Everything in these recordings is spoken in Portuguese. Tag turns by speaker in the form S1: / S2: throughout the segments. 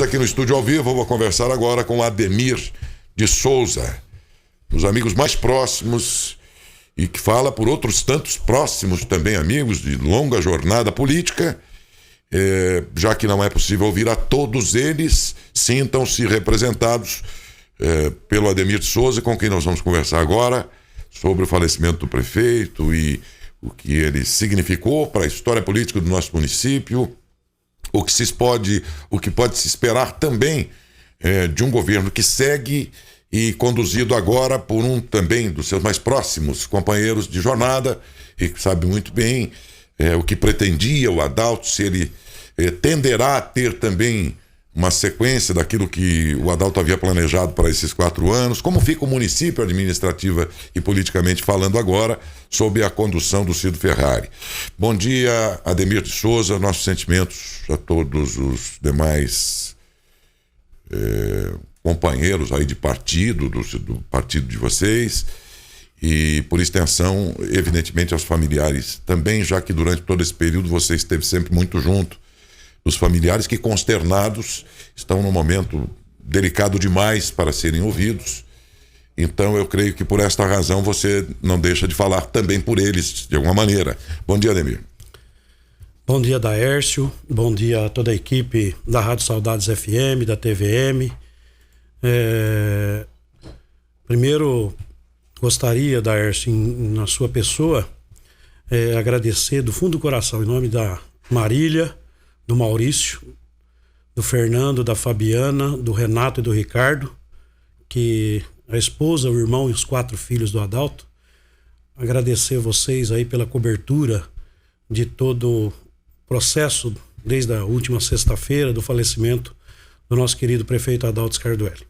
S1: aqui no estúdio ao vivo. Eu vou conversar agora com Ademir de Souza, os amigos mais próximos e que fala por outros tantos próximos também amigos de longa jornada política. Já que não é possível ouvir a todos eles, sintam-se representados pelo Ademir de Souza, com quem nós vamos conversar agora sobre o falecimento do prefeito e o que ele significou para a história política do nosso município, o que pode se esperar também de um governo que segue e conduzido agora por um também dos seus mais próximos companheiros de jornada, e que sabe muito bem o que pretendia o Adalto, se ele tenderá a ter também uma sequência daquilo que o Adalto havia planejado para esses 4 anos, como fica o município administrativa e politicamente falando agora, sob a condução do Cido Ferrari. Bom dia, Ademir de Souza, nossos sentimentos a todos os demais companheiros aí de partido, do partido de vocês, e por extensão, evidentemente, aos familiares também, já que durante todo esse período você esteve sempre muito junto dos familiares que, consternados, estão num momento delicado demais para serem ouvidos. Então eu creio que por esta razão você não deixa de falar também por eles, de alguma maneira. Bom dia, Ademir.
S2: Bom dia, Daércio. Bom dia a toda a equipe da Rádio Saudades FM, da TVM. Primeiro, gostaria, Daércio, na sua pessoa, agradecer do fundo do coração, em nome da Marília, do Maurício, do Fernando, da Fabiana, do Renato e do Ricardo, que a esposa, o irmão e os 4 filhos do Adalto. Agradecer vocês aí pela cobertura de todo o processo, desde a última sexta-feira do falecimento do nosso querido prefeito Adalto Scardoelli.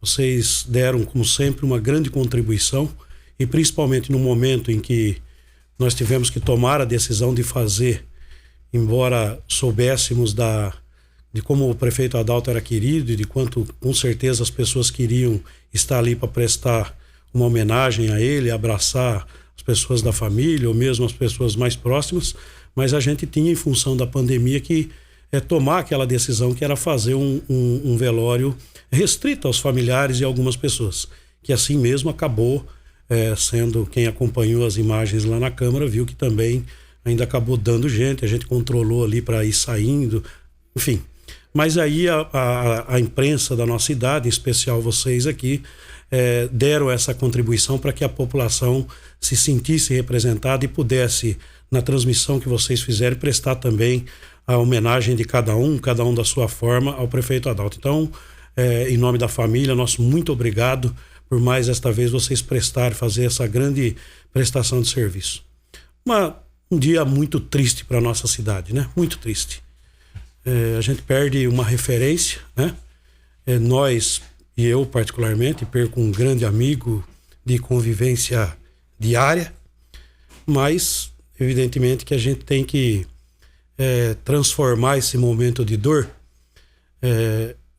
S2: Vocês deram, como sempre, uma grande contribuição, e principalmente no momento em que nós tivemos que tomar a decisão de fazer, embora soubéssemos de como o prefeito Adalto era querido e de quanto, com certeza, as pessoas queriam estar ali para prestar uma homenagem a ele, abraçar as pessoas da família ou mesmo as pessoas mais próximas, mas a gente tinha, em função da pandemia, que tomar aquela decisão que era fazer um velório restrito aos familiares e algumas pessoas, que assim mesmo acabou sendo. Quem acompanhou as imagens lá na Câmara viu que também ainda acabou dando gente, a gente controlou ali para ir saindo, enfim. Mas aí a imprensa da nossa cidade, em especial vocês aqui, deram essa contribuição para que a população se sentisse representada e pudesse, na transmissão que vocês fizeram, prestar também a homenagem de cada um da sua forma, ao prefeito Adalto. Então, em nome da família, nosso muito obrigado por mais esta vez vocês fazer essa grande prestação de serviço. Um dia muito triste para a nossa cidade, né? Muito triste. A gente perde uma referência, né? Nós, e eu particularmente, perco um grande amigo de convivência diária, mas evidentemente que a gente tem que transformar esse momento de dor,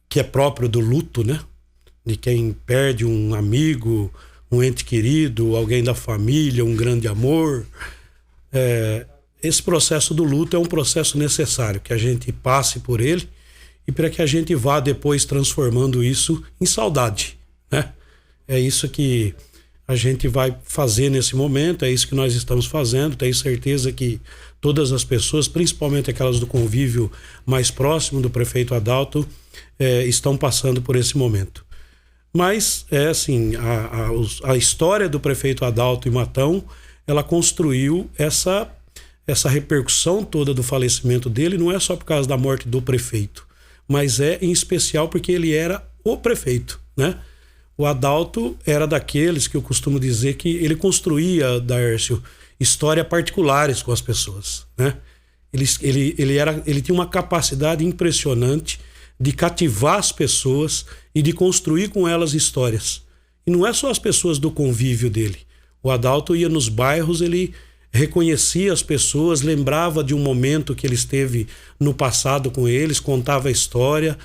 S2: que é próprio do luto, né? De quem perde um amigo, um ente querido, alguém da família, um grande amor. Esse processo do luto é um processo necessário, que a gente passe por ele e para que a gente vá depois transformando isso em saudade, né? É isso que a gente vai fazer nesse momento, é isso que nós estamos fazendo. Tenho certeza que todas as pessoas, principalmente aquelas do convívio mais próximo do prefeito Adalto, estão passando por esse momento. Mas, assim, a história do prefeito Adalto em Matão, ela construiu essa repercussão toda do falecimento dele, não é só por causa da morte do prefeito, mas em especial porque ele era o prefeito, né? O Adalto era daqueles que eu costumo dizer que ele construía, Daércio, histórias particulares com as pessoas, né? Ele tinha uma capacidade impressionante de cativar as pessoas e de construir com elas histórias. E não é só as pessoas do convívio dele. O Adalto ia nos bairros, ele reconhecia as pessoas, lembrava de um momento que ele esteve no passado com eles, contava a história.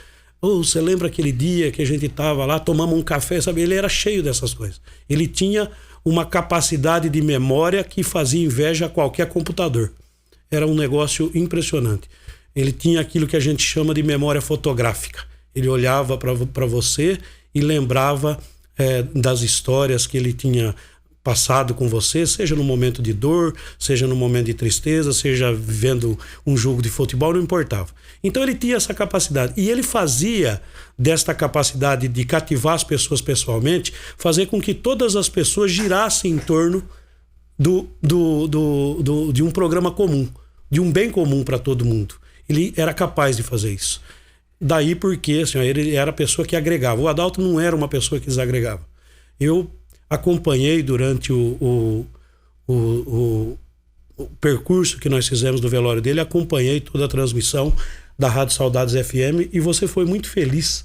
S2: Você lembra aquele dia que a gente estava lá, tomamos um café, sabe? Ele era cheio dessas coisas. Ele tinha uma capacidade de memória que fazia inveja a qualquer computador. Era um negócio impressionante. Ele tinha aquilo que a gente chama de memória fotográfica. Ele olhava para você e lembrava das histórias que ele tinha passado com você, seja no momento de dor, seja no momento de tristeza, seja vivendo um jogo de futebol, não importava. Então ele tinha essa capacidade. E ele fazia desta capacidade de cativar as pessoas pessoalmente, fazer com que todas as pessoas girassem em torno de um programa comum, de um bem comum para todo mundo. Ele era capaz de fazer isso. Daí porque assim, ele era a pessoa que agregava. O Adalto não era uma pessoa que desagregava. Eu acompanhei durante o percurso que nós fizemos do velório dele, acompanhei toda a transmissão da Rádio Saudades FM, e você foi muito feliz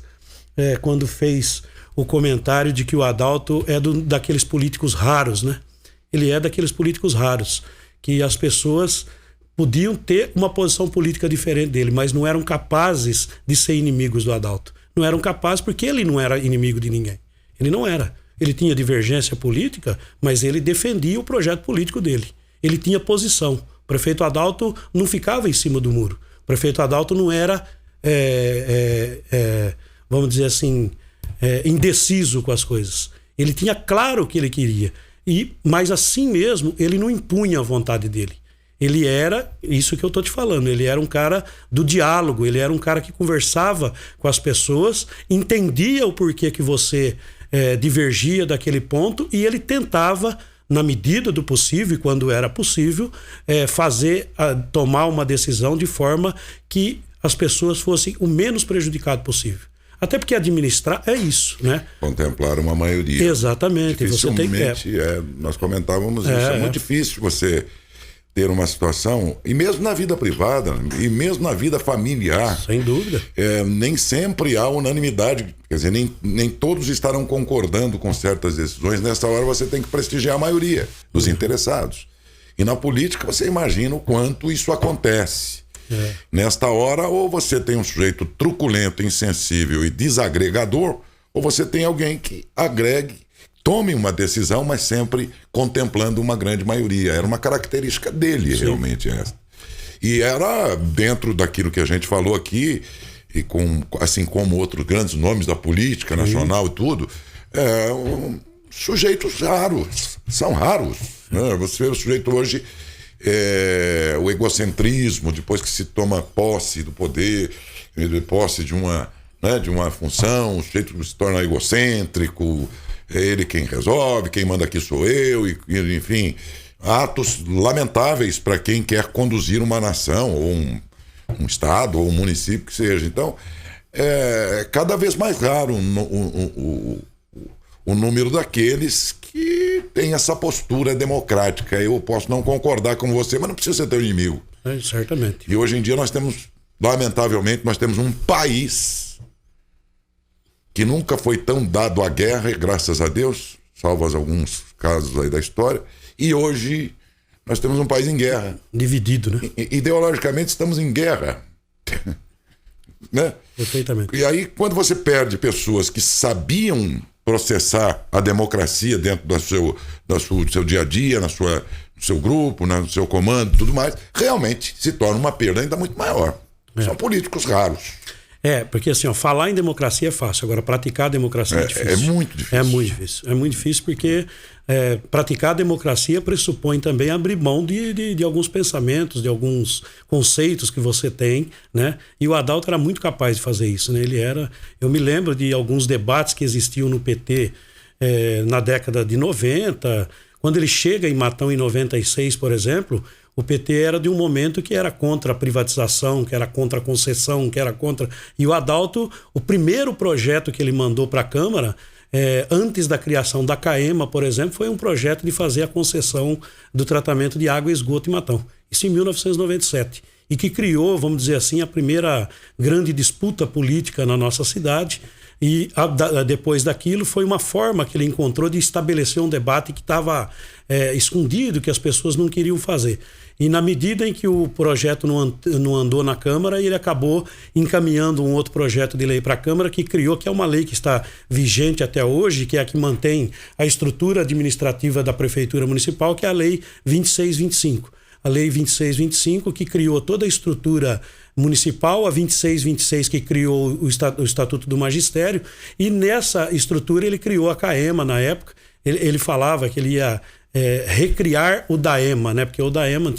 S2: quando fez o comentário de que o Adalto é daqueles políticos raros, né? Ele é daqueles políticos raros, que as pessoas podiam ter uma posição política diferente dele, mas não eram capazes de ser inimigos do Adalto. Não eram capazes porque ele não era inimigo de ninguém. Ele não era. Ele tinha divergência política, mas ele defendia o projeto político dele. Ele tinha posição. O prefeito Adalto não ficava em cima do muro. O prefeito Adalto não era, vamos dizer assim, indeciso com as coisas. Ele tinha claro o que ele queria. Mas assim mesmo, ele não impunha a vontade dele. Ele era, isso que eu estou te falando, ele era um cara do diálogo, ele era um cara que conversava com as pessoas, entendia o porquê que você divergia daquele ponto, e ele tentava, na medida do possível, e quando era possível, tomar uma decisão de forma que as pessoas fossem o menos prejudicado possível. Até porque administrar é isso, né?
S1: Contemplar uma maioria.
S2: Exatamente.
S1: Dificilmente, nós comentávamos isso, é muito difícil você ter uma situação, e mesmo na vida privada, e mesmo na vida familiar.
S2: Sem dúvida.
S1: Nem sempre há unanimidade, quer dizer, nem todos estarão concordando com certas decisões. Nessa hora você tem que prestigiar a maioria dos interessados. E na política você imagina o quanto isso acontece. Nesta hora, ou você tem um sujeito truculento, insensível e desagregador, ou você tem alguém que agregue, tome uma decisão, mas sempre contemplando uma grande maioria. Era uma característica dele, sim, realmente essa. E era dentro daquilo que a gente falou aqui, e assim como outros grandes nomes da política nacional e tudo, sujeitos raros, são raros, né? Você vê o sujeito hoje, o egocentrismo, depois que se toma posse do poder, posse de uma função, o sujeito se torna egocêntrico, é ele quem resolve, quem manda aqui sou eu, e enfim, atos lamentáveis para quem quer conduzir uma nação, ou um estado, ou um município que seja. Então, cada vez mais raro o número daqueles que tem essa postura democrática. Eu posso não concordar com você, mas não precisa ser teu inimigo.
S2: Certamente.
S1: E hoje em dia lamentavelmente, nós temos um país que nunca foi tão dado à guerra, graças a Deus, salvo alguns casos aí da história, e hoje nós temos um país em guerra.
S2: Dividido, né?
S1: Ideologicamente estamos em guerra. Né?
S2: Perfeitamente.
S1: E aí, quando você perde pessoas que sabiam processar a democracia dentro do seu dia a dia, no seu grupo, no seu comando e tudo mais, realmente se torna uma perda ainda muito maior. São políticos raros.
S2: Porque assim, falar em democracia é fácil, agora praticar a democracia é difícil.
S1: É muito difícil.
S2: É muito difícil. É muito difícil porque praticar a democracia pressupõe também abrir mão de alguns pensamentos, de alguns conceitos que você tem, né? E o Adalto era muito capaz de fazer isso, né? Eu me lembro de alguns debates que existiam no PT na década de 90, quando ele chega em Matão em 96, por exemplo. O PT era de um momento que era contra a privatização, que era contra a concessão, que era contra... E o Adalto, o primeiro projeto que ele mandou para a Câmara, antes da criação da CAEMA, por exemplo, foi um projeto de fazer a concessão do tratamento de água e esgoto em Matão. Isso em 1997. E que criou, vamos dizer assim, a primeira grande disputa política na nossa cidade. E depois daquilo foi uma forma que ele encontrou de estabelecer um debate que estava escondido, que as pessoas não queriam fazer. E na medida em que o projeto não andou na Câmara, ele acabou encaminhando um outro projeto de lei para a Câmara que é uma lei que está vigente até hoje, que é a que mantém a estrutura administrativa da Prefeitura Municipal, que é a Lei 2625. a Lei 2625, que criou toda a estrutura municipal, a 2626, que criou o Estatuto do Magistério, e nessa estrutura ele criou a CAEMA na época. Ele falava que ele ia recriar o DAEMA, né? Porque o DAEMA,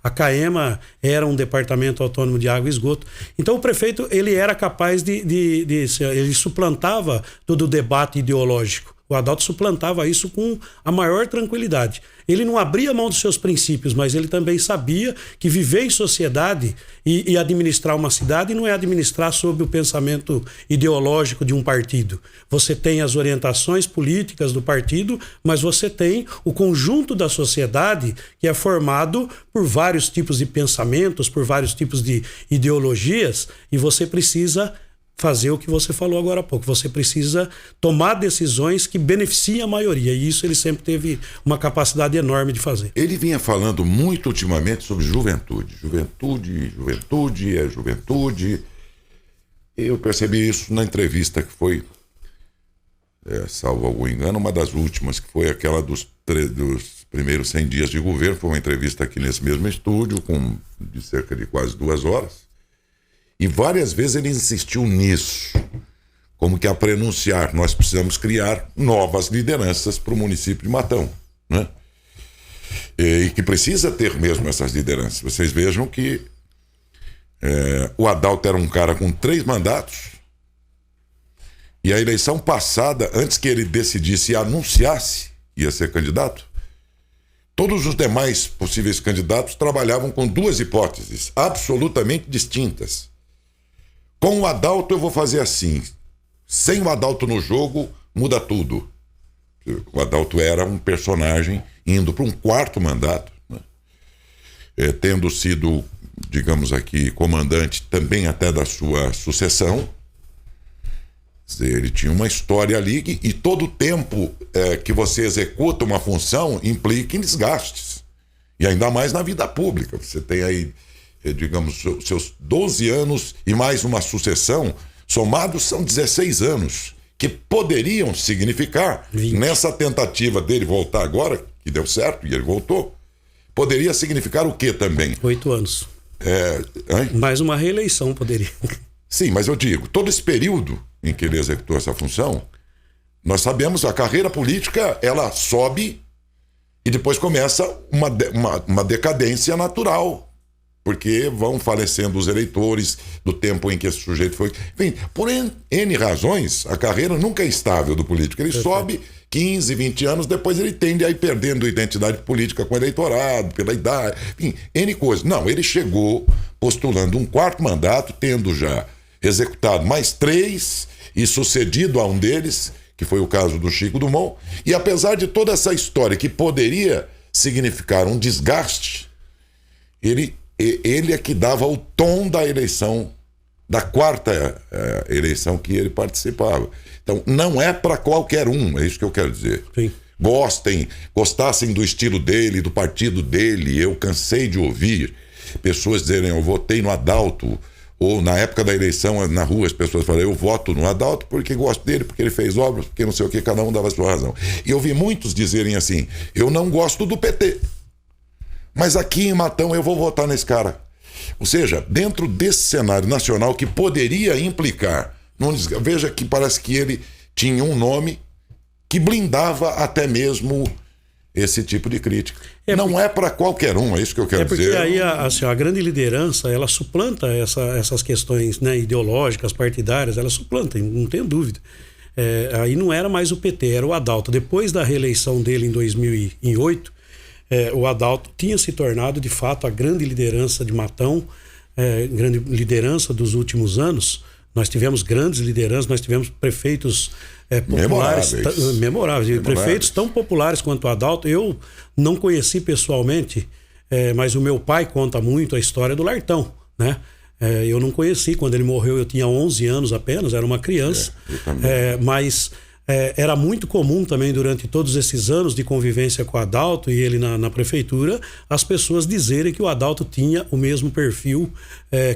S2: a CAEMA era um departamento autônomo de água e esgoto. Então o prefeito ele era capaz ele suplantava todo o debate ideológico. O Adalto suplantava isso com a maior tranquilidade. Ele não abria mão dos seus princípios, mas ele também sabia que viver em sociedade e administrar uma cidade não é administrar sob o pensamento ideológico de um partido. Você tem as orientações políticas do partido, mas você tem o conjunto da sociedade que é formado por vários tipos de pensamentos, por vários tipos de ideologias, e você precisa fazer o que você falou agora há pouco. Você precisa tomar decisões que beneficiem a maioria, e isso ele sempre teve uma capacidade enorme de fazer.
S1: Ele vinha falando muito ultimamente sobre juventude. Juventude. Eu percebi isso na entrevista que foi, salvo algum engano, uma das últimas, que foi aquela dos primeiros 100 dias de governo. Foi uma entrevista aqui nesse mesmo estúdio, de cerca de quase 2 horas. E várias vezes ele insistiu nisso, como que a prenunciar, nós precisamos criar novas lideranças para o município de Matão, né? E que precisa ter mesmo essas lideranças. Vocês vejam que o Adalto era um cara com 3 mandatos, e a eleição passada, antes que ele decidisse e anunciasse ia ser candidato, todos os demais possíveis candidatos trabalhavam com 2 hipóteses absolutamente distintas. Com o Adalto eu vou fazer assim. Sem o Adalto no jogo, muda tudo. O Adalto era um personagem indo para um 4º mandato, né? Tendo sido, digamos aqui, comandante também até da sua sucessão. Ele tinha uma história ali e todo o tempo que você executa uma função implica em desgastes. E ainda mais na vida pública. Você tem aí, digamos, seus 12 anos e mais uma sucessão, somados são 16 anos, que poderiam significar,
S2: 20.
S1: Nessa tentativa dele voltar agora, que deu certo e ele voltou, poderia significar o quê também?
S2: 8 anos. Mais uma reeleição poderia.
S1: Sim, mas eu digo, todo esse período em que ele executou essa função, nós sabemos, a carreira política, ela sobe e depois começa uma decadência natural, porque vão falecendo os eleitores do tempo em que esse sujeito foi... Enfim, por N razões, a carreira nunca é estável do político. Ele sobe 15, 20 anos, depois ele tende a ir perdendo identidade política com o eleitorado, pela idade, enfim, N coisas. Não, ele chegou postulando um 4º mandato, tendo já executado mais 3 e sucedido a um deles, que foi o caso do Chico Dumont, e apesar de toda essa história que poderia significar um desgaste, ele é que dava o tom da eleição, da 4ª eleição que ele participava. Então, não é para qualquer um, é isso que eu quero dizer.
S2: Sim.
S1: Gostassem do estilo dele, do partido dele. Eu cansei de ouvir pessoas dizerem, eu votei no Adalto, ou na época da eleição, na rua, as pessoas falaram, eu voto no Adalto porque gosto dele, porque ele fez obras, porque não sei o que, cada um dava a sua razão. E eu vi muitos dizerem assim, eu não gosto do PT, mas aqui em Matão eu vou votar nesse cara. Ou seja, dentro desse cenário nacional que poderia implicar, veja que parece que ele tinha um nome que blindava até mesmo esse tipo de crítica. Não é para qualquer um, é isso que eu quero dizer.
S2: Porque aí a grande liderança, ela suplanta essas questões, né, ideológicas, partidárias, ela suplanta, não tenho dúvida. Aí não era mais o PT, era o Adalto. Depois da reeleição dele em 2008, o Adalto tinha se tornado, de fato, a grande liderança de Matão, grande liderança dos últimos anos. Nós tivemos grandes lideranças, nós tivemos prefeitos populares, memoráveis. Prefeitos tão populares quanto o Adalto. Eu não conheci pessoalmente, mas o meu pai conta muito a história do Lartão, né? Eu não conheci, quando ele morreu eu tinha 11 anos apenas, era uma criança, mas era muito comum também durante todos esses anos de convivência com o Adalto e ele na prefeitura, as pessoas dizerem que o Adalto tinha o mesmo perfil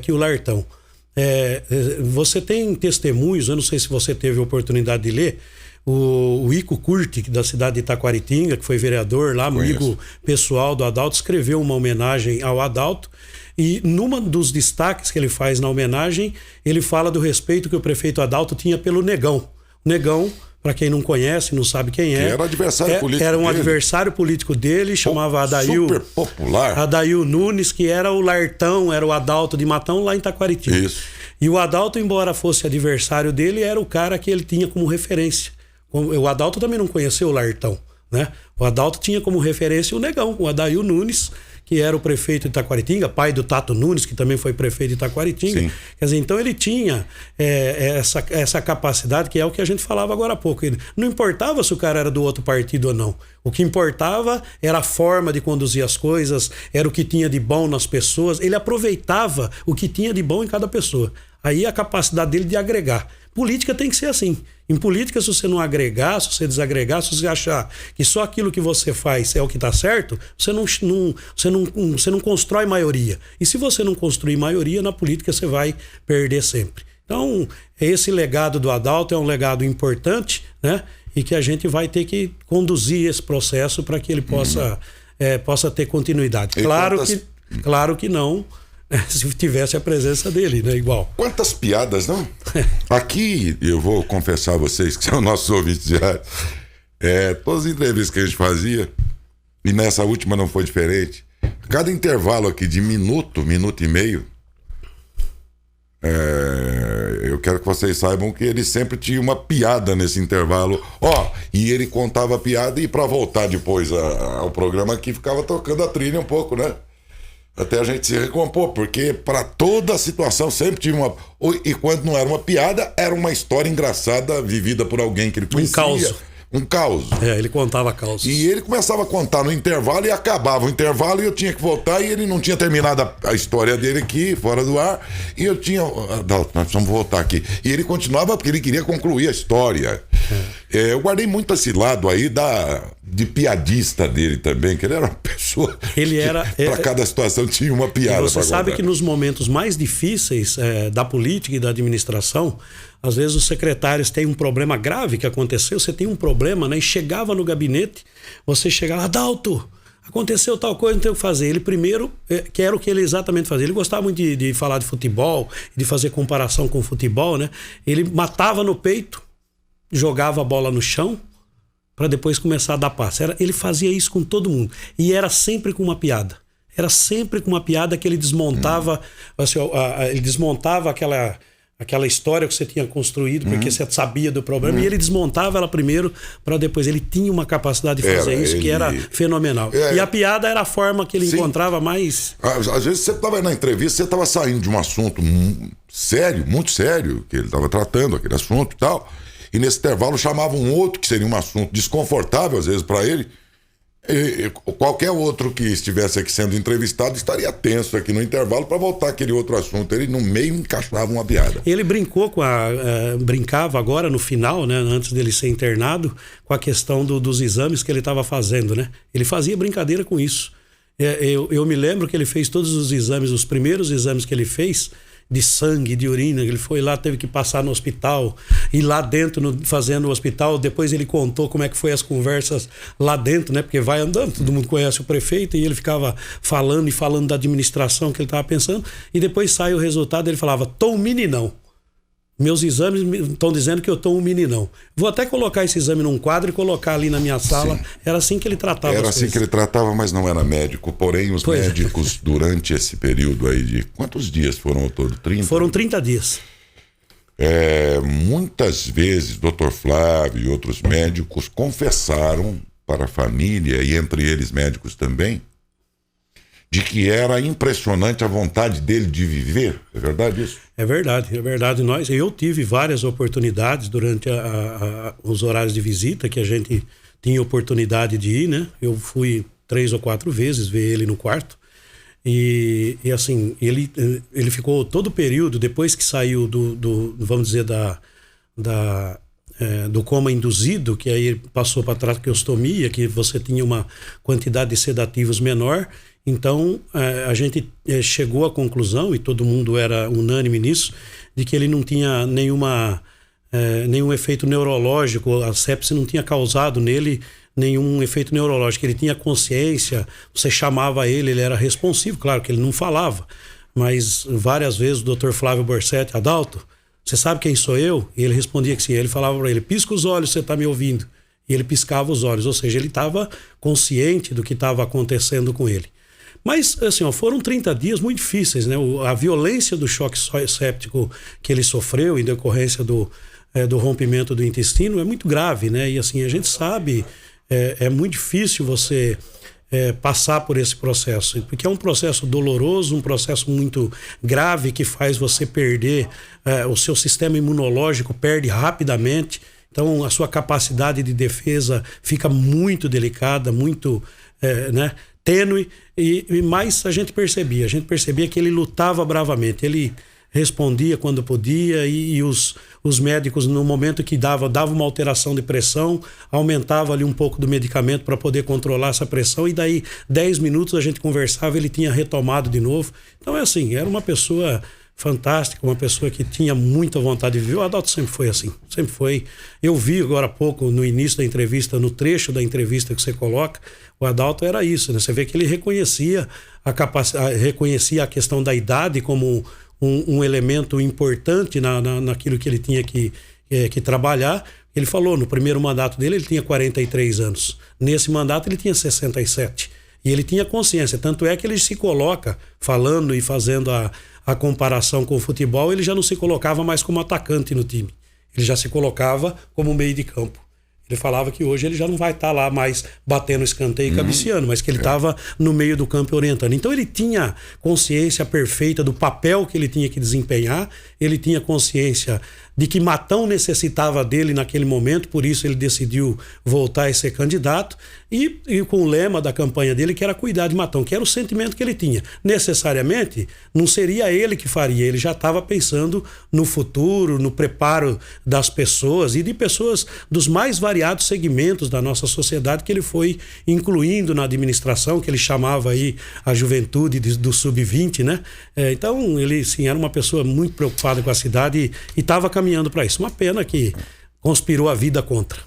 S2: que o Lartão. Você tem testemunhos, eu não sei se você teve a oportunidade de ler, O Ico Curti, da cidade de Itaquaritinga, que foi vereador lá, amigo pessoal do Adalto, escreveu uma homenagem ao Adalto. E numa dos destaques que ele faz na homenagem, ele fala do respeito que o prefeito Adalto tinha pelo Negão. O Negão, para quem não conhece, não sabe quem é.
S1: Era adversário político
S2: Era um
S1: dele.
S2: adversário político dele, chamava Adail.
S1: Super popular.
S2: Adail Nunes, que era o Lartão, era o Adalto de Matão lá em Itaquaritinga.
S1: Isso.
S2: E o Adalto, embora fosse adversário dele, era o cara que ele tinha como referência. O Adalto também não conheceu o Lartão, né? O Adalto tinha como referência o Negão, o Adail Nunes, que era o prefeito de Itaquaritinga, pai do Tato Nunes, que também foi prefeito de Itaquaritinga.
S1: Sim.
S2: Quer dizer, então ele tinha essa capacidade, que é o que a gente falava agora há pouco. Ele, não importava se o cara era do outro partido ou não. O que importava era a forma de conduzir as coisas, era o que tinha de bom nas pessoas. Ele aproveitava o que tinha de bom em cada pessoa. Aí a capacidade dele de agregar. Política tem que ser assim. Em política, se você não agregar, se você desagregar, se você achar que só aquilo que você faz é o que está certo, você não constrói maioria. E se você não construir maioria, na política você vai perder sempre. Então, esse legado do Adalto é um legado importante, né? E que a gente vai ter que conduzir esse processo para que ele possa ter continuidade. Claro que não. Se tivesse a presença dele, né? Igual.
S1: Quantas piadas, não? Aqui, eu vou confessar a vocês, que são nossos ouvintes diários, todas as entrevistas que a gente fazia, e nessa última não foi diferente, cada intervalo aqui de minuto e meio, eu quero que vocês saibam que ele sempre tinha uma piada nesse intervalo. E ele contava a piada, e para voltar depois ao programa aqui, ficava tocando a trilha um pouco, né? Até a gente se recompor, porque para toda a situação sempre tinha uma... E quando não era uma piada, era uma história engraçada vivida por alguém que ele conhecia. Um caos.
S2: Ele contava causos.
S1: E ele começava a contar no intervalo e acabava o intervalo e eu tinha que voltar, e ele não tinha terminado a história dele aqui, fora do ar, e eu tinha... Nós precisamos voltar aqui. E ele continuava porque ele queria concluir a história. Eu guardei muito esse lado aí de piadista dele também, que ele era uma pessoa... Para cada situação tinha uma piada.
S2: Você sabe que nos momentos mais difíceis da política e da administração, às vezes os secretários têm um problema grave que aconteceu, você tem um problema, né? E chegava no gabinete, você chegava, Adalto, aconteceu tal coisa, não tem o que fazer. Ele primeiro, que era o que ele exatamente fazia. Ele gostava muito de falar de futebol, de fazer comparação com o futebol, né? Ele matava no peito, jogava a bola no chão, para depois começar a dar passe. Ele fazia isso com todo mundo. E era sempre com uma piada. Era sempre com uma piada que ele desmontava, assim, ele desmontava aquela história que você tinha construído, porque você sabia do problema, e ele desmontava ela primeiro, para depois. Ele tinha uma capacidade de fazer isso que era fenomenal. E a piada era a forma que ele encontrava mais...
S1: Às vezes você estava na entrevista, você estava saindo de um assunto sério, muito sério, que ele estava tratando, aquele assunto e tal, e nesse intervalo chamava um outro que seria um assunto desconfortável, às vezes, para ele. E qualquer outro que estivesse aqui sendo entrevistado estaria tenso aqui no intervalo para voltar aquele outro assunto. Ele no meio encaixava uma piada.
S2: Ele brincou brincava agora no final, né, antes dele ser internado, com a questão dos exames que ele estava fazendo, né? Ele fazia brincadeira com isso. Eu me lembro que ele fez todos os exames, os primeiros exames que ele fez, de sangue, de urina, ele foi lá, teve que passar no hospital, e lá dentro, fazendo o hospital, depois ele contou como é que foi as conversas lá dentro, né? Porque vai andando, todo mundo conhece o prefeito, e ele ficava falando da administração que ele estava pensando, e depois sai o resultado, ele falava, tô um meninão. Meus exames estão dizendo que eu tô um meninão. Vou até colocar esse exame num quadro e colocar ali na minha sala. Sim. Era assim que ele tratava.
S1: Era assim que ele tratava, mas não era médico. Porém, os médicos, durante esse período aí de... Quantos dias foram ao todo? 30?
S2: Foram 30 dias.
S1: Muitas vezes, Dr. Flávio e outros médicos confessaram para a família, e entre eles médicos também, de que era impressionante a vontade dele de viver. É verdade isso?
S2: É verdade. Eu tive várias oportunidades durante os horários de visita que a gente tinha oportunidade de ir, né? Eu fui 3 ou 4 vezes ver ele no quarto. E assim, ele ficou todo o período, depois que saiu vamos dizer, do coma induzido, que aí passou para traqueostomia, que você tinha uma quantidade de sedativos menor. Então, a gente chegou à conclusão, e todo mundo era unânime nisso, de que ele não tinha nenhuma nenhum efeito neurológico, a sepse não tinha causado nele nenhum efeito neurológico, ele tinha consciência, você chamava ele era responsivo, claro que ele não falava, mas várias vezes o Dr. Flávio Borsetti: Adalto, você sabe quem sou eu? E ele respondia que sim. Ele falava para ele: pisca os olhos, você está me ouvindo. E ele piscava os olhos, ou seja, ele estava consciente do que estava acontecendo com ele. Mas, assim, foram 30 dias muito difíceis, né? A violência do choque séptico que ele sofreu em decorrência do rompimento do intestino é muito grave, né? E, assim, a gente sabe, é muito difícil você passar por esse processo, porque é um processo doloroso, um processo muito grave que faz você perder, o seu sistema imunológico perde rapidamente. Então, a sua capacidade de defesa fica muito delicada, muito tênue, mas a gente percebia que ele lutava bravamente, ele respondia quando podia e os médicos, no momento que dava uma alteração de pressão, aumentava ali um pouco do medicamento para poder controlar essa pressão, e daí 10 minutos a gente conversava, ele tinha retomado de novo. Então era uma pessoa fantástica, uma pessoa que tinha muita vontade de viver. O Adalto sempre foi assim, sempre foi. Eu vi agora há pouco, no início da entrevista, no trecho da entrevista que você coloca, o Adalto era isso, né? Você vê que ele reconhecia reconhecia a questão da idade como um elemento importante naquilo que ele tinha que trabalhar. Ele falou, no primeiro mandato dele ele tinha 43 anos, nesse mandato ele tinha 67. E ele tinha consciência, tanto é que ele se coloca, falando e fazendo a comparação com o futebol, ele já não se colocava mais como atacante no time. Ele já se colocava como meio de campo. Ele falava que hoje ele já não vai estar lá mais batendo escanteio e cabeceando, mas que ele estava no meio do campo orientando. Então ele tinha consciência perfeita do papel que ele tinha que desempenhar, ele tinha consciência de que Matão necessitava dele naquele momento, por isso ele decidiu voltar a ser candidato, e com o lema da campanha dele, que era cuidar de Matão, que era o sentimento que ele tinha. Necessariamente, não seria ele que faria, ele já estava pensando no futuro, no preparo das pessoas, e de pessoas dos mais variados segmentos da nossa sociedade que ele foi incluindo na administração, que ele chamava aí a juventude do sub-20, né? Então, ele, sim, era uma pessoa muito preocupada com a cidade e estava caminhando para isso. Uma pena que conspirou a vida contra.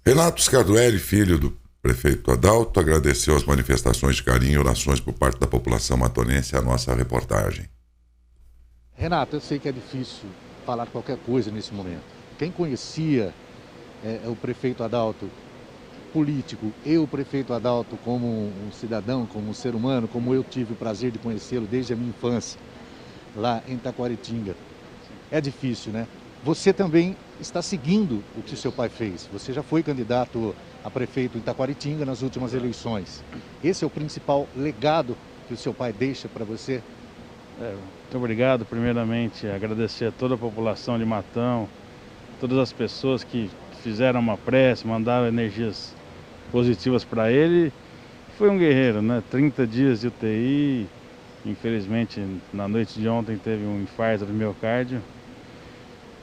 S1: Renato Scarduelli, filho do prefeito Adalto, agradeceu as manifestações de carinho e orações por parte da população matonense à nossa reportagem.
S3: Renato, eu sei que é difícil falar qualquer coisa nesse momento. Quem conhecia o prefeito Adalto político e o prefeito Adalto como um cidadão, como um ser humano, como eu tive o prazer de conhecê-lo desde a minha infância, lá em Taquaritinga, é difícil, né? Você também está seguindo o que seu pai fez. Você já foi candidato a prefeito em Taquaritinga nas últimas eleições. Esse é o principal legado que o seu pai deixa para você?
S4: Muito obrigado. Primeiramente, agradecer a toda a população de Matão, todas as pessoas que fizeram uma prece, mandaram energias positivas para ele. Foi um guerreiro, né? 30 dias de UTI. Infelizmente, na noite de ontem teve um infarto do miocárdio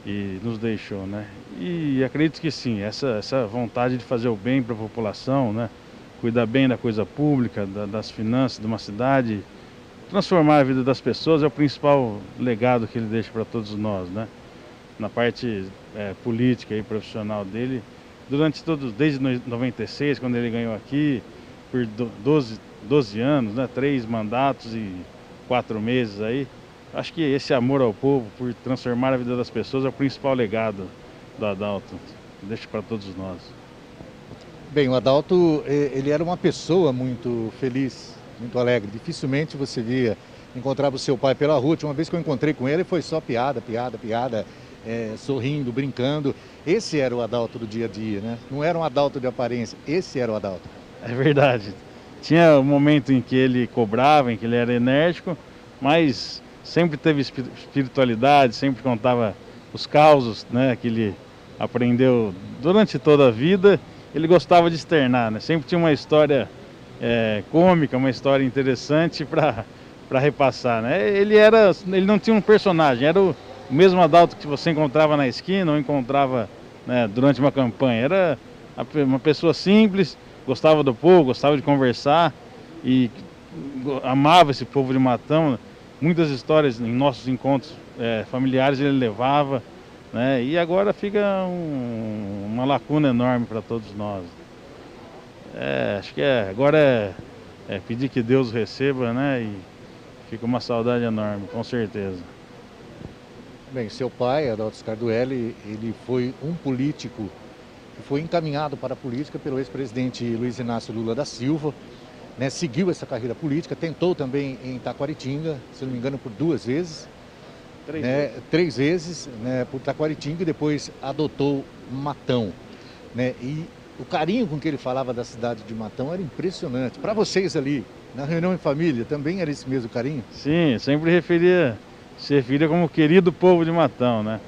S4: e nos deixou, né? E acredito que sim, essa vontade de fazer o bem para a população, né? Cuidar bem da coisa pública, das finanças de uma cidade, transformar a vida das pessoas é o principal legado que ele deixa para todos nós, né? Na parte política e profissional dele, desde 96, quando ele ganhou aqui, por 12 anos, né? 3 mandatos e 4 meses aí. Acho que esse amor ao povo, por transformar a vida das pessoas, é o principal legado do Adalto. Deixo para todos nós.
S3: Bem, o Adalto, ele era uma pessoa muito feliz, muito alegre. Dificilmente você encontrava o seu pai pela rua. Uma vez que eu encontrei com ele, foi só piada, sorrindo, brincando. Esse era o Adalto do dia a dia, né? Não era um Adalto de aparência, esse era o Adalto.
S4: É verdade. Tinha um momento em que ele cobrava, em que ele era enérgico, mas sempre teve espiritualidade, sempre contava os causos, né, que ele aprendeu durante toda a vida. Ele gostava de externar, né? Sempre tinha uma história cômica, uma história interessante para repassar, né? Ele não tinha um personagem, era o mesmo Adalto que você encontrava na esquina ou encontrava, né, durante uma campanha. Era uma pessoa simples, gostava do povo, gostava de conversar e amava esse povo de Matão. Muitas histórias em nossos encontros familiares ele levava, né? E agora fica uma lacuna enorme para todos nós. Acho que agora é pedir que Deus receba, né? E fica uma saudade enorme, com certeza.
S3: Bem, seu pai, Adalto Scarduelli, ele foi um político que foi encaminhado para a política pelo ex-presidente Luiz Inácio Lula da Silva, né? Seguiu essa carreira política, tentou também em Taquaritinga, se não me engano, por 2 vezes. Três vezes, né, por Taquaritinga, e depois adotou Matão, né? E o carinho com que ele falava da cidade de Matão era impressionante. Para vocês ali, na reunião em família, também era esse mesmo carinho?
S4: Sim, sempre se referia como querido povo de Matão, né?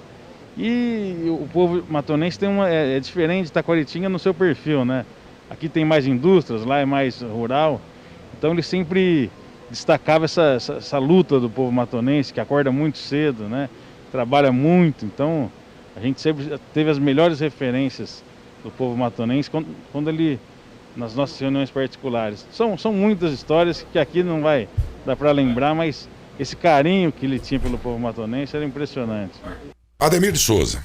S4: E o povo matonense é diferente de Taquaritinga no seu perfil, né? Aqui tem mais indústrias, lá é mais rural. Então ele sempre destacava essa luta do povo matonense, que acorda muito cedo, né? Trabalha muito. Então a gente sempre teve as melhores referências do povo matonense quando ele, nas nossas reuniões particulares. São muitas histórias que aqui não vai dar para lembrar, mas esse carinho que ele tinha pelo povo matonense era impressionante.
S1: Ademir de Souza,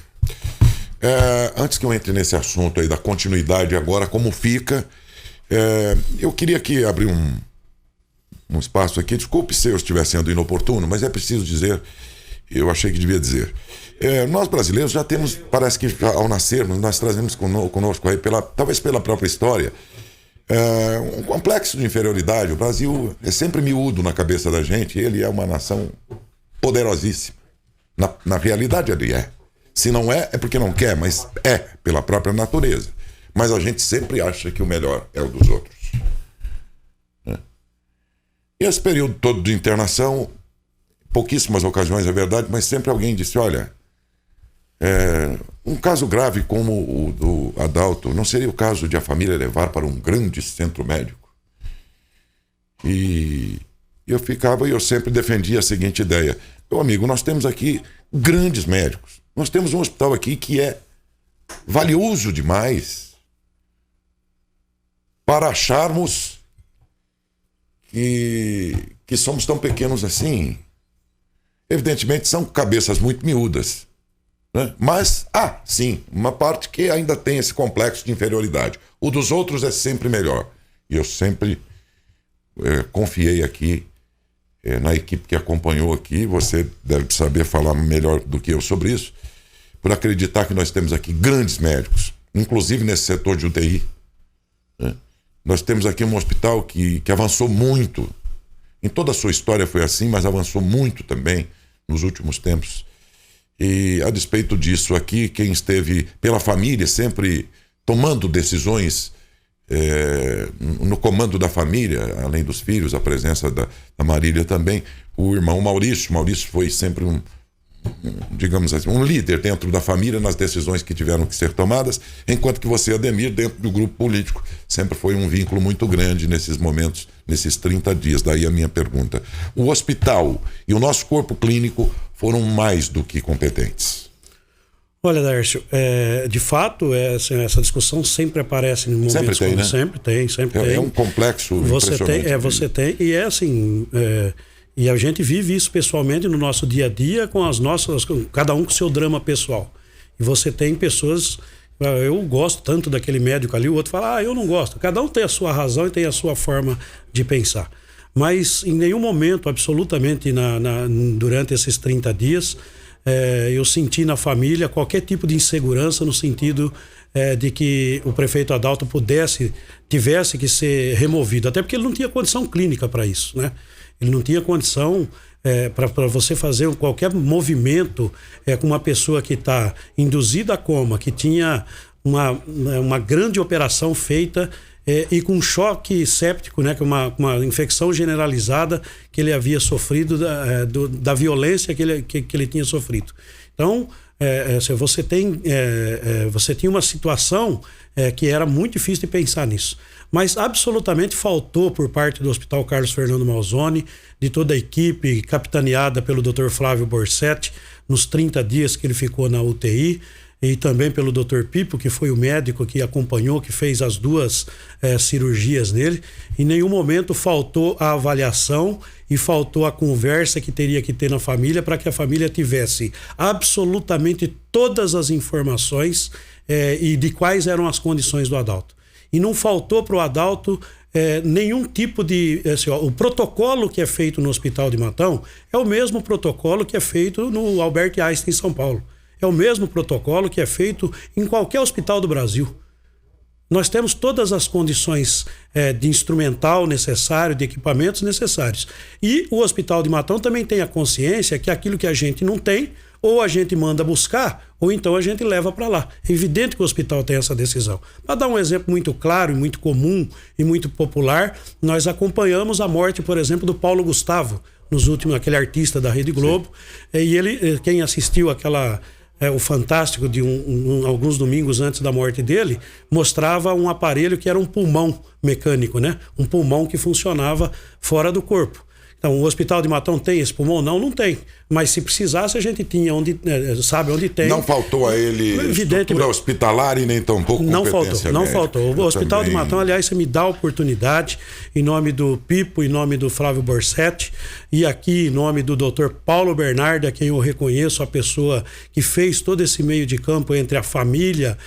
S1: antes que eu entre nesse assunto aí da continuidade agora, como fica, eu queria aqui abrir um espaço aqui. Desculpe se eu estiver sendo inoportuno, mas é preciso dizer, eu achei que devia dizer. Nós brasileiros já temos, parece que ao nascermos, nós trazemos conosco aí, talvez pela própria história, um complexo de inferioridade. O Brasil é sempre miúdo na cabeça da gente, ele é uma nação poderosíssima. Na realidade ele é. Se não é porque não quer, mas é pela própria natureza. Mas a gente sempre acha que o melhor é o dos outros. E esse período todo de internação, pouquíssimas ocasiões é verdade, mas sempre alguém disse, olha, um caso grave como o do Adalto, não seria o caso de a família levar para um grande centro médico? E eu sempre defendia a seguinte ideia: meu amigo, nós temos aqui grandes médicos, nós temos um hospital aqui que é valioso demais para acharmos que somos tão pequenos assim. Evidentemente são cabeças muito miúdas, né? Mas sim, uma parte que ainda tem esse complexo de inferioridade. O dos outros é sempre melhor. E eu sempre confiei aqui na equipe que acompanhou aqui. Você deve saber falar melhor do que eu sobre isso, por acreditar que nós temos aqui grandes médicos, inclusive nesse setor de UTI, né? Nós temos aqui um hospital que avançou muito. Em toda a sua história foi assim, mas avançou muito também nos últimos tempos. E a despeito disso aqui, quem esteve pela família sempre tomando decisões no comando da família, além dos filhos, a presença da Marília também, o irmão Maurício. Maurício foi sempre digamos assim, um líder dentro da família nas decisões que tiveram que ser tomadas, enquanto que você, Ademir, dentro do grupo político, sempre foi um vínculo muito grande nesses momentos, nesses 30 dias. Daí a minha pergunta. O hospital e o nosso corpo clínico foram mais do que competentes.
S2: Olha, Dércio, de fato, essa discussão sempre aparece em momentos
S1: sempre tem, né?
S2: Sempre tem.
S1: É um complexo impressionante.
S2: Você tem, e é assim... E a gente vive isso pessoalmente no nosso dia a dia, cada um com o seu drama pessoal. E você tem pessoas, eu gosto tanto daquele médico ali, o outro fala, eu não gosto. Cada um tem a sua razão e tem a sua forma de pensar. Mas em nenhum momento, absolutamente, durante esses 30 dias, eu senti na família qualquer tipo de insegurança no sentido de que o prefeito Adalto tivesse que ser removido. Até porque ele não tinha condição clínica para isso, né? Ele não tinha condição para você fazer qualquer movimento com uma pessoa que está induzida a coma, que tinha uma grande operação feita e com choque séptico, né, com uma infecção generalizada que ele havia sofrido da violência que ele tinha sofrido. Então, você tinha uma situação que era muito difícil de pensar nisso. Mas absolutamente faltou por parte do Hospital Carlos Fernando Malzone, de toda a equipe capitaneada pelo Dr. Flávio Borsetti, nos 30 dias que ele ficou na UTI, e também pelo Dr. Pipo, que foi o médico que acompanhou, que fez as 2 cirurgias nele. Em nenhum momento faltou a avaliação e faltou a conversa que teria que ter na família para que a família tivesse absolutamente todas as informações e de quais eram as condições do Adalto. E não faltou para o Adalto nenhum tipo de... o protocolo que é feito no Hospital de Matão é o mesmo protocolo que é feito no Albert Einstein, em São Paulo. É o mesmo protocolo que é feito em qualquer hospital do Brasil. Nós temos todas as condições de instrumental necessário, de equipamentos necessários. E o Hospital de Matão também tem a consciência que aquilo que a gente não tem, ou a gente manda buscar, ou então a gente leva para lá. É evidente que o hospital tem essa decisão. Para dar um exemplo muito claro, e muito comum e muito popular, nós acompanhamos a morte, por exemplo, do Paulo Gustavo, nos últimos, aquele artista da Rede Globo. E ele, quem assistiu o Fantástico de alguns domingos antes da morte dele, mostrava um aparelho que era um pulmão mecânico, né? Um pulmão que funcionava fora do corpo. Então, o Hospital de Matão tem esse pulmão? Não tem. Mas se precisasse, a gente tinha sabe onde tem.
S1: Não faltou a ele estrutura hospitalar e nem tampouco competência
S2: Não faltou. O Hospital de Matão, aliás, você me dá a oportunidade, em nome do Pipo, em nome do Flávio Borsetti, e aqui em nome do Dr. Paulo Bernardi, a quem eu reconheço, a pessoa que fez todo esse meio de campo entre a família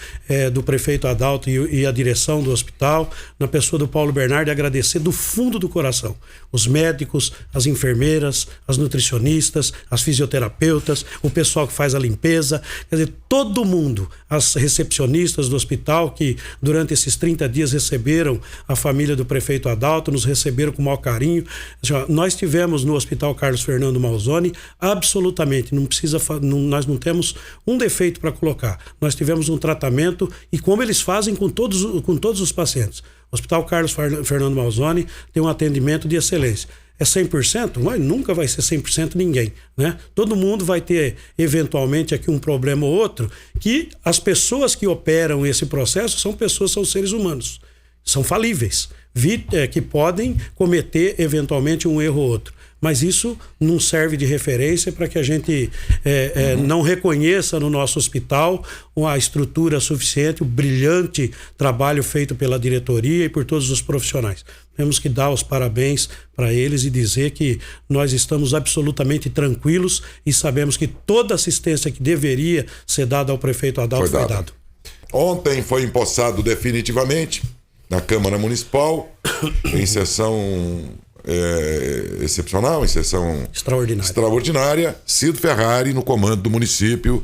S2: do prefeito Adalto e a direção do hospital, na pessoa do Paulo Bernardi, agradecer do fundo do coração os médicos, as enfermeiras, as nutricionistas, as fisioterapeutas, o pessoal que faz a limpeza, quer dizer, todo mundo, as recepcionistas do hospital que durante esses 30 dias receberam a família do prefeito Adalto, nos receberam com o maior carinho. Nós tivemos no Hospital Carlos Fernando Malzone absolutamente, nós não temos um defeito para colocar. Nós tivemos um tratamento e como eles fazem com todos os pacientes. O Hospital Carlos Fernando Malzone tem um atendimento de excelência. É 100%? Mas nunca vai ser 100% ninguém, né? Todo mundo vai ter, eventualmente, aqui um problema ou outro, que as pessoas que operam esse processo são seres humanos. São falíveis, que podem cometer, eventualmente, um erro ou outro. Mas isso não serve de referência para que a gente não reconheça no nosso hospital a estrutura suficiente, o brilhante trabalho feito pela diretoria e por todos os profissionais. Temos que dar os parabéns para eles e dizer que nós estamos absolutamente tranquilos e sabemos que toda assistência que deveria ser dada ao prefeito Adalto foi dado.
S1: Ontem foi empossado definitivamente na Câmara Municipal, em sessão excepcional, em sessão extraordinária, Cido Ferrari no comando do município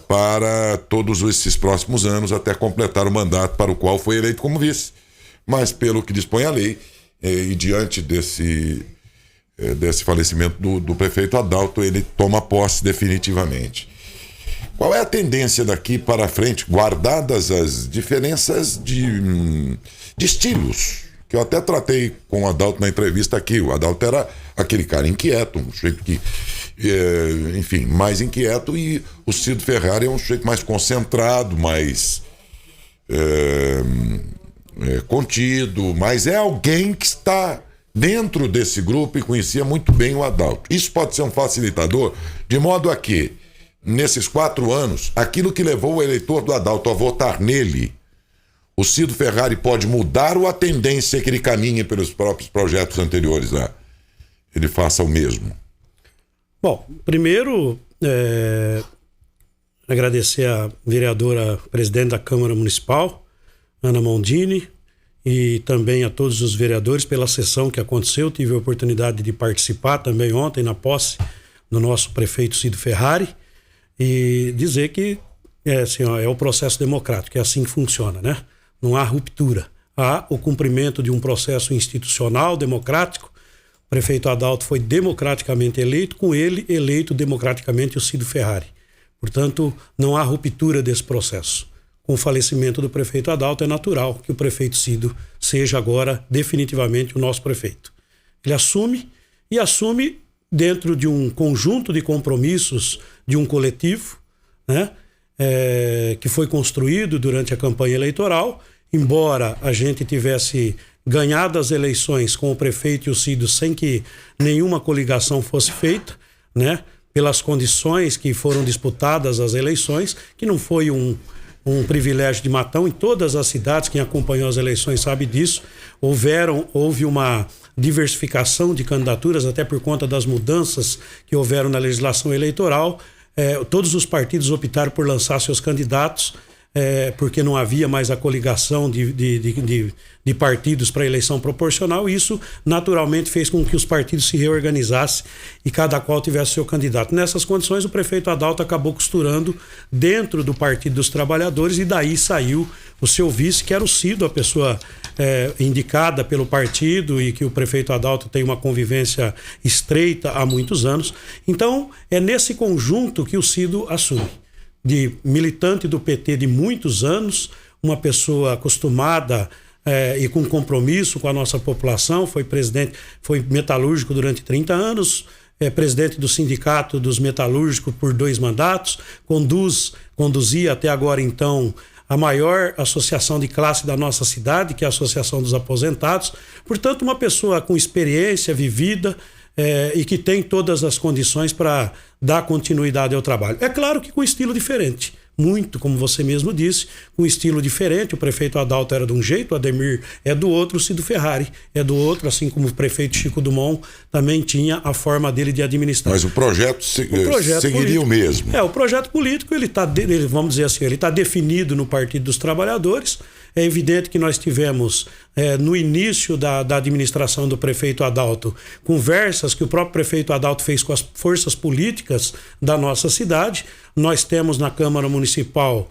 S1: para todos esses próximos anos, até completar o mandato para o qual foi eleito como vice. Mas pelo que dispõe a lei, e diante desse falecimento do prefeito Adalto, ele toma posse definitivamente. Qual é a tendência daqui para frente, guardadas as diferenças de estilos? Que eu até tratei com o Adalto na entrevista aqui. O Adalto era aquele cara inquieto, um sujeito que, enfim, mais inquieto, e o Cido Ferrari é um sujeito mais concentrado, mais contido, mas é alguém que está dentro desse grupo e conhecia muito bem o Adalto. Isso pode ser um facilitador, de modo a que, nesses 4 anos, aquilo que levou o eleitor do Adalto a votar nele, o Cido Ferrari pode mudar ou a tendência é que ele caminhe pelos próprios projetos anteriores lá? Ele faça o mesmo.
S2: Bom, primeiro, agradecer a vereadora presidente da Câmara Municipal, Ana Mondini, e também a todos os vereadores pela sessão que aconteceu. Tive a oportunidade de participar também ontem na posse do nosso prefeito Cido Ferrari e dizer que é o processo democrático, é assim que funciona, né? Não há ruptura, há o cumprimento de um processo institucional, democrático. O prefeito Adalto foi democraticamente eleito, com ele eleito democraticamente o Cido Ferrari. Portanto, não há ruptura desse processo. Com o falecimento do prefeito Adalto, é natural que o prefeito Cido seja agora definitivamente o nosso prefeito. Ele assume dentro de um conjunto de compromissos de um coletivo, né? Que foi construído durante a campanha eleitoral, embora a gente tivesse ganhado as eleições com o prefeito e o Cido sem que nenhuma coligação fosse feita, né? pelas condições que foram disputadas as eleições, que não foi um privilégio de Matão. Em todas as cidades, quem acompanhou as eleições sabe disso, houve uma diversificação de candidaturas, até por conta das mudanças que houveram na legislação eleitoral. Todos os partidos optaram por lançar seus candidatos, porque não havia mais a coligação de partidos para eleição proporcional. Isso naturalmente fez com que os partidos se reorganizassem e cada qual tivesse seu candidato. Nessas condições, o prefeito Adalto acabou costurando dentro do Partido dos Trabalhadores, e daí saiu o seu vice, que era o Cido, a pessoa indicada pelo partido e que o prefeito Adalto tem uma convivência estreita há muitos anos. Então, é nesse conjunto que o Cido assume. De militante do PT de muitos anos, uma pessoa acostumada e com compromisso com a nossa população, foi metalúrgico durante 30 anos, presidente do Sindicato dos Metalúrgicos por 2 mandatos, conduzia até agora então a maior associação de classe da nossa cidade, que é a Associação dos Aposentados. Portanto, uma pessoa com experiência vivida, e que tem todas as condições para dar continuidade ao trabalho. É claro que com estilo diferente, muito, como você mesmo disse, com estilo diferente. O prefeito Adalto era de um jeito, o Ademir é do outro, o Cido Ferrari é do outro, assim como o prefeito Chico Dumont também tinha a forma dele de administrar.
S1: Mas o projeto seguiria
S2: político,
S1: o mesmo.
S2: O projeto político, vamos dizer assim, ele está definido no Partido dos Trabalhadores. É evidente que nós tivemos, no início da administração do prefeito Adalto, conversas que o próprio prefeito Adalto fez com as forças políticas da nossa cidade. Nós temos na Câmara Municipal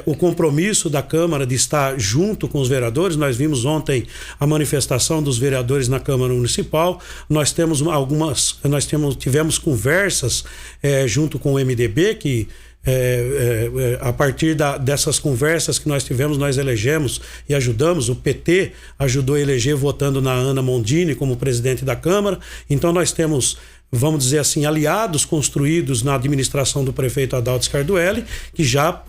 S2: o compromisso da Câmara de estar junto com os vereadores. Nós vimos ontem a manifestação dos vereadores na Câmara Municipal. Nós tivemos conversas junto com o MDB, que a partir dessas conversas que nós tivemos, nós elegemos e ajudamos. O PT ajudou a eleger votando na Ana Mondini como presidente da Câmara. Então nós temos, vamos dizer assim, aliados construídos na administração do prefeito Adalto Scarduelli, que já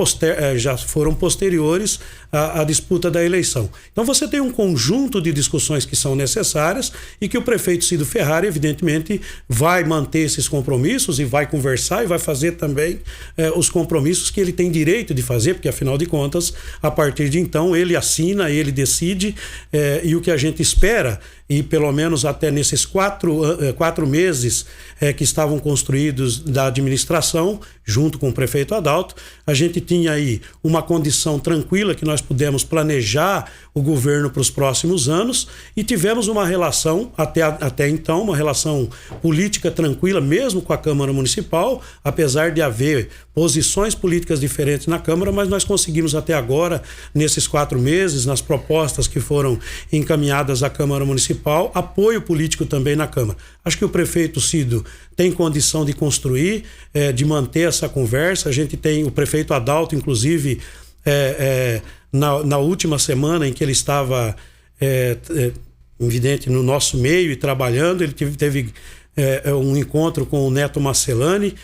S2: foram posteriores à disputa da eleição. Então você tem um conjunto de discussões que são necessárias e que o prefeito Cido Ferrari, evidentemente, vai manter esses compromissos e vai conversar e vai fazer também os compromissos que ele tem direito de fazer, porque afinal de contas, a partir de então, ele assina, ele decide, e o que a gente espera, e pelo menos até nesses 4 meses que estavam construídos da administração, junto com o prefeito Adalto, a gente tinha aí uma condição tranquila, que nós pudemos planejar o governo para os próximos anos, e tivemos uma relação, até então, uma relação política tranquila, mesmo com a Câmara Municipal, apesar de haver posições políticas diferentes na Câmara, mas nós conseguimos até agora, nesses 4 meses, nas propostas que foram encaminhadas à Câmara Municipal, apoio político também na Câmara. Acho que o prefeito Cido tem condição de construir, de manter essa conversa. A gente tem o prefeito Adalto, inclusive, na última semana em que ele estava evidente no nosso meio e trabalhando, ele teve um encontro com o Neto Marcelani,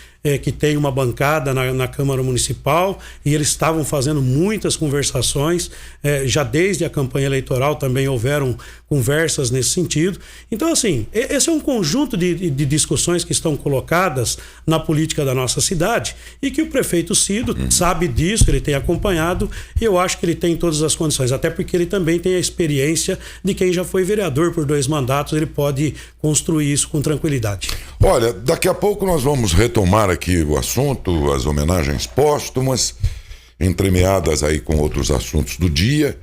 S2: que tem uma bancada na Câmara Municipal, e eles estavam fazendo muitas conversações, já desde a campanha eleitoral também houveram conversas nesse sentido. Então, assim, esse é um conjunto de discussões que estão colocadas na política da nossa cidade, e que o prefeito Cido sabe disso, ele tem acompanhado, e eu acho que ele tem todas as condições, até porque ele também tem a experiência de quem já foi vereador por 2 mandatos, ele pode construir isso com tranquilidade.
S1: Olha, daqui a pouco nós vamos retomar aqui o assunto, as homenagens póstumas, entremeadas aí com outros assuntos do dia.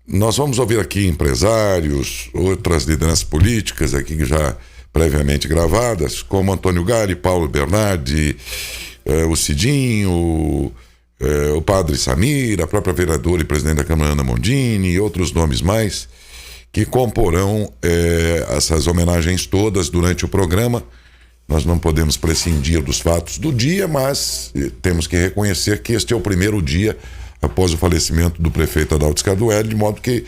S1: Nós vamos ouvir aqui empresários, outras lideranças políticas aqui já previamente gravadas, como Antônio Gari, Paulo Bernardi, o Cidinho, o padre Samir, a própria vereadora e presidente da Câmara Ana Mondini e outros nomes mais, que comporão essas homenagens todas durante o programa. Nós não podemos prescindir dos fatos do dia, mas temos que reconhecer que este é o primeiro dia após o falecimento do prefeito Adalto Scarduelli, de modo que,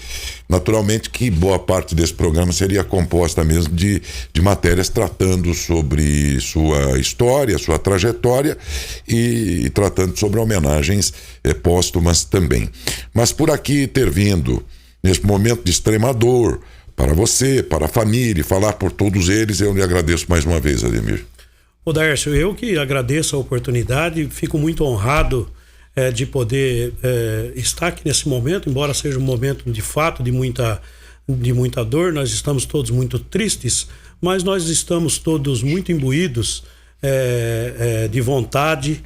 S1: naturalmente, que boa parte desse programa seria composta mesmo de matérias tratando sobre sua história, sua trajetória e tratando sobre homenagens póstumas também. Mas por aqui ter vindo, nesse momento de extrema dor, para você, para a família, falar por todos eles. Eu lhe agradeço mais uma vez, Ademir.
S2: Ô Daércio, eu que agradeço a oportunidade, fico muito honrado de poder estar aqui nesse momento, embora seja um momento de fato de muita dor. Nós estamos todos muito tristes, mas nós estamos todos muito imbuídos de vontade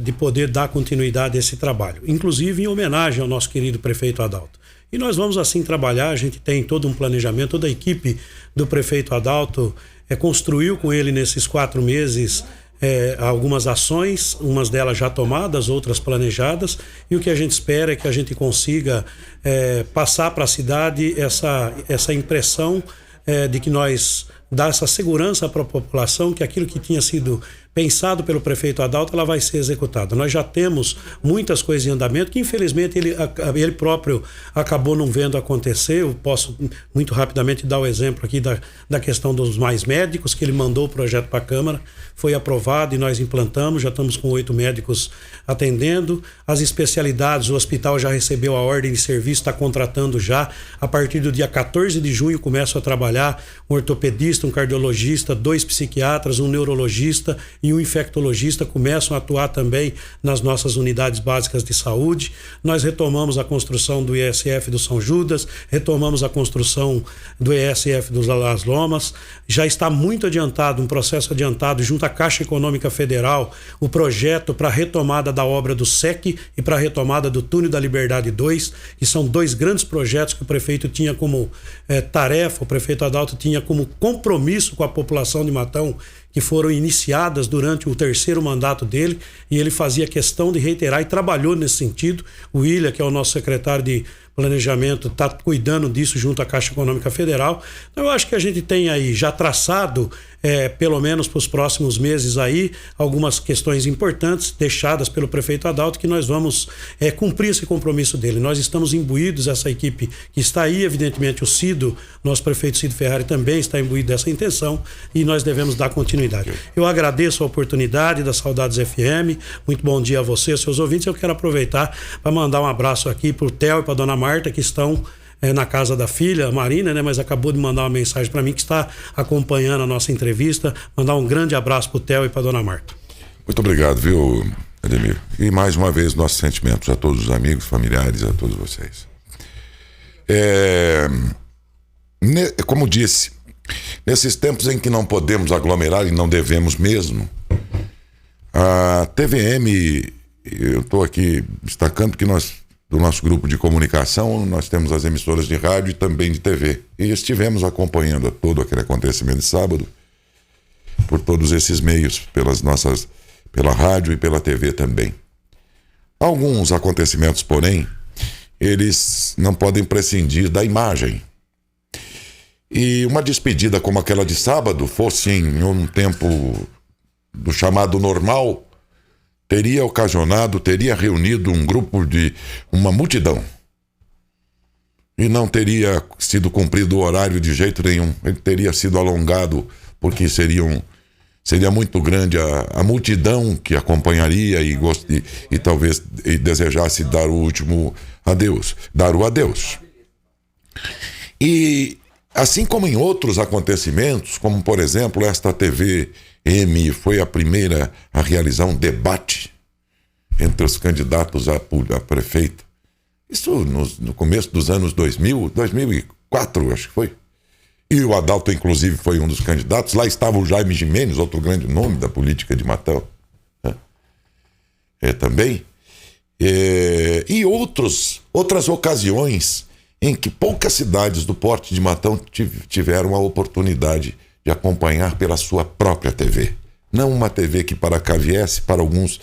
S2: de poder dar continuidade a esse trabalho, inclusive em homenagem ao nosso querido prefeito Adalto. E nós vamos assim trabalhar. A gente tem todo um planejamento, toda a equipe do prefeito Adalto construiu com ele nesses 4 meses algumas ações, umas delas já tomadas, outras planejadas, e o que a gente espera é que a gente consiga passar para a cidade essa impressão de que nós dá essa segurança para a população, que aquilo que tinha sido pensado pelo prefeito Adalto, ela vai ser executada. Nós já temos muitas coisas em andamento que infelizmente ele próprio acabou não vendo acontecer. Eu posso muito rapidamente dar o exemplo aqui da questão dos mais médicos, que ele mandou o projeto para a Câmara, foi aprovado e nós implantamos, já estamos com 8 médicos atendendo. As especialidades, o hospital já recebeu a ordem de serviço, está contratando já. A partir do dia 14 de junho começam a trabalhar um ortopedista, um cardiologista, 2 psiquiatras, um neurologista e um infectologista começam a atuar também nas nossas unidades básicas de saúde. Nós retomamos a construção do ISF do São Judas, retomamos a construção do ISF dos Las Lomas. Já está muito adiantado, um processo adiantado junto à Caixa Econômica Federal, o projeto para a retomada da obra do SEC e para a retomada do Túnel da Liberdade 2, que são 2 grandes projetos que o prefeito tinha como tarefa, o prefeito Adalto tinha como compromisso com a população de Matão, que foram iniciadas durante o 3º mandato dele, e ele fazia questão de reiterar e trabalhou nesse sentido. O William, que é o nosso secretário de planejamento, está cuidando disso junto à Caixa Econômica Federal. Então eu acho que a gente tem aí já traçado, pelo menos para os próximos meses aí, algumas questões importantes deixadas pelo prefeito Adalto, que nós vamos cumprir esse compromisso dele. Nós estamos imbuídos, essa equipe que está aí, evidentemente o Cido, nosso prefeito Cido Ferrari também está imbuído dessa intenção, e nós devemos dar continuidade. Eu agradeço a oportunidade da Saudades FM, muito bom dia a você, seus ouvintes. Eu quero aproveitar para mandar um abraço aqui para o Theo e para a dona Marta, que estão na casa da filha, a Marina, né? Mas acabou de mandar uma mensagem para mim, que está acompanhando a nossa entrevista. Mandar um grande abraço para o Theo e para a dona Marta.
S1: Muito obrigado, viu, Ademir? E mais uma vez, nossos sentimentos a todos os amigos, familiares, a todos vocês. Como disse, nesses tempos em que não podemos aglomerar e não devemos mesmo, a TVM, eu estou aqui destacando que do nosso grupo de comunicação, nós temos as emissoras de rádio e também de TV. E estivemos acompanhando todo aquele acontecimento de sábado por todos esses meios, pela rádio e pela TV também. Alguns acontecimentos, porém, eles não podem prescindir da imagem. E uma despedida como aquela de sábado, fosse em um tempo do chamado normal, teria reunido um grupo uma multidão. E não teria sido cumprido o horário de jeito nenhum. Ele teria sido alongado, porque seria muito grande a multidão que acompanharia e talvez desejasse dar o último adeus, dar o adeus. E assim como em outros acontecimentos, como por exemplo esta TVM foi a primeira a realizar um debate entre os candidatos a prefeito. Isso no começo dos anos 2004, acho que foi. E o Adalto, inclusive, foi um dos candidatos. Lá estava o Jaime Gimenez, outro grande nome da política de Matão. Também. E outras ocasiões em que poucas cidades do porte de Matão tiveram a oportunidade de acompanhar pela sua própria TV. Não uma TV que para cá viesse, para alguns,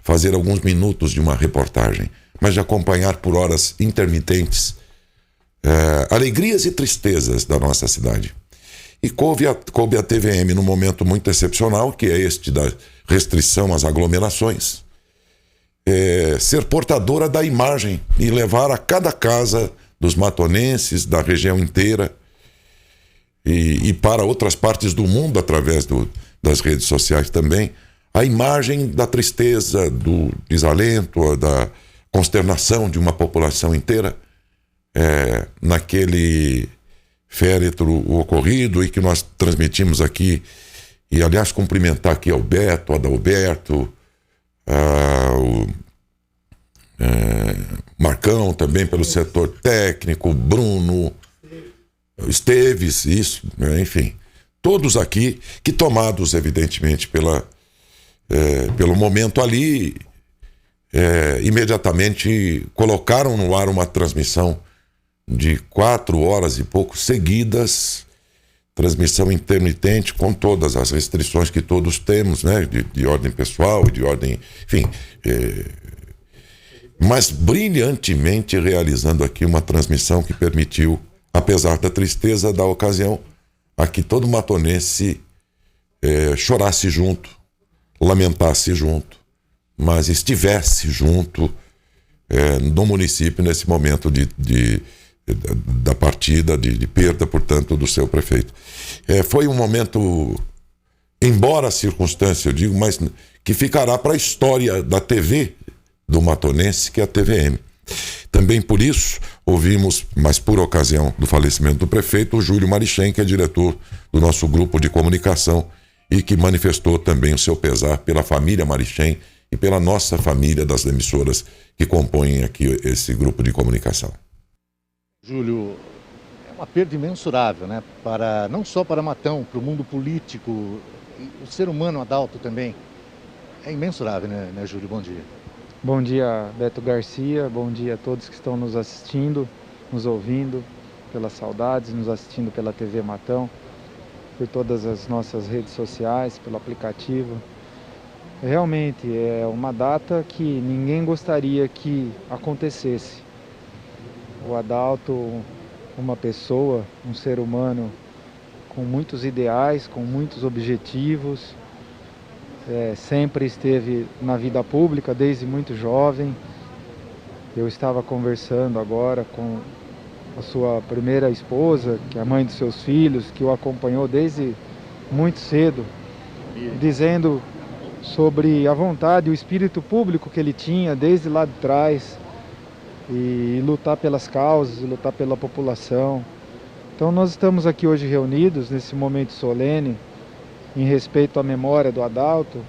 S1: fazer alguns minutos de uma reportagem, mas de acompanhar por horas intermitentes alegrias e tristezas da nossa cidade. E coube a TVM num momento muito excepcional, que é este da restrição às aglomerações, ser portadora da imagem e levar a cada casa dos matonenses, da região inteira, e para outras partes do mundo, através das redes sociais também, a imagem da tristeza, do desalento, da consternação de uma população inteira naquele féretro o ocorrido e que nós transmitimos aqui. E, aliás, cumprimentar aqui ao Beto, Adalberto, o Marcão também pelo setor técnico, Bruno, Esteves, isso, né, enfim. Todos aqui que, tomados, evidentemente, pelo momento ali, imediatamente colocaram no ar uma transmissão de 4 horas e pouco seguidas, transmissão intermitente com todas as restrições que todos temos, né, de ordem pessoal e de ordem, enfim, mas brilhantemente realizando aqui uma transmissão que permitiu, apesar da tristeza da ocasião, a que todo matonense chorasse junto, lamentasse junto, mas estivesse junto no município nesse momento da partida, de perda, portanto, do seu prefeito. Foi um momento, embora a circunstância, eu digo, mas que ficará para a história da TV do matonense, que é a TVM. Também por isso, ouvimos, mas por ocasião do falecimento do prefeito, o Júlio Marichem, que é diretor do nosso grupo de comunicação e que manifestou também o seu pesar pela família Marichem e pela nossa família das emissoras que compõem aqui esse grupo de comunicação.
S3: Júlio, é uma perda imensurável, né? Não só para Matão, para o mundo político, o ser humano Adalto também. É imensurável, né, Júlio? Bom dia.
S5: Bom dia, Beto Garcia. Bom dia a todos que estão nos assistindo, nos ouvindo, pelas saudades, nos assistindo pela TV Matão, por todas as nossas redes sociais, pelo aplicativo. Realmente é uma data que ninguém gostaria que acontecesse. O Adalto, uma pessoa, um ser humano com muitos ideais, com muitos objetivos, sempre esteve na vida pública desde muito jovem. Eu estava conversando agora com a sua primeira esposa, que é a mãe dos seus filhos, que o acompanhou desde muito cedo, dizendo sobre a vontade, o espírito público que ele tinha desde lá de trás, e lutar pelas causas, e lutar pela população. Então nós estamos aqui hoje reunidos nesse momento solene, em respeito à memória do Adalto